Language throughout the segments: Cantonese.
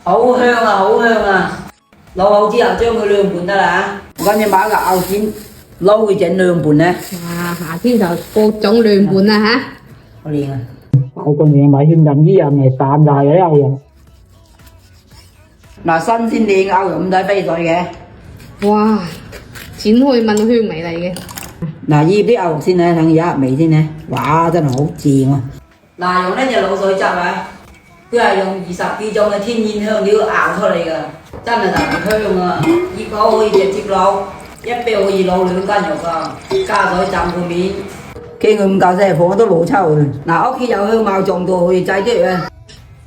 好香啊，好香啊！攞好之後將佢涼拌得啦嚇。我今日買個牛腱撈佢整涼拌咧。哇！夏天就各種涼拌啦嚇。好靚啊！買個嘢買添飲啲人嚟散晒嘅牛肉。嗱，新鮮靚牛肉唔使飛水嘅。哇！剪開聞到香味嚟嘅。嗱，醃啲牛肉先咧，等佢有一味先咧。哇，真係好正喎！嗱，用呢隻滷水汁啊，佢係用20幾種嘅天然香料熬出嚟㗎，真係特別香啊！熱火可以直接撈，一杯可以撈2斤肉㗎，加水浸個面。見佢唔夠聲，火都冇抽嘅。嗱，屋企有香茅種到可以擠啲嘅，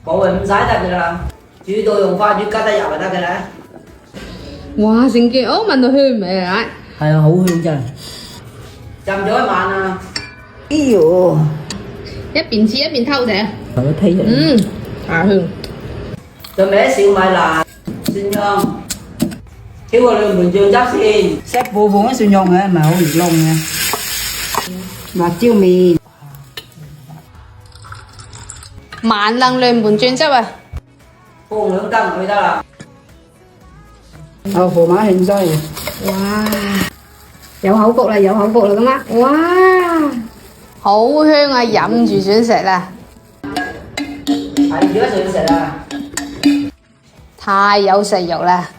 冇係唔使得㗎啦，煮到用花椒吉得入就得㗎啦。哇！成件屋聞到香味啊！係啊，好香真係。浸咗一晚啊！哎呦，一邊切一邊偷食。我睇人。太香。準備啲小米辣、蒜蓉，挑個涼拌醬汁先。食部分啲蒜蓉嘅，唔係好易燶嘅。辣椒面。萬能涼拌醬汁啊！放2羹佢得啦。後馱馬芡茜。哇！有口福啦，有口福啦咁啊！哇！好香啊，忍住想食啦。係，而家想食啊！太有食慾啦〜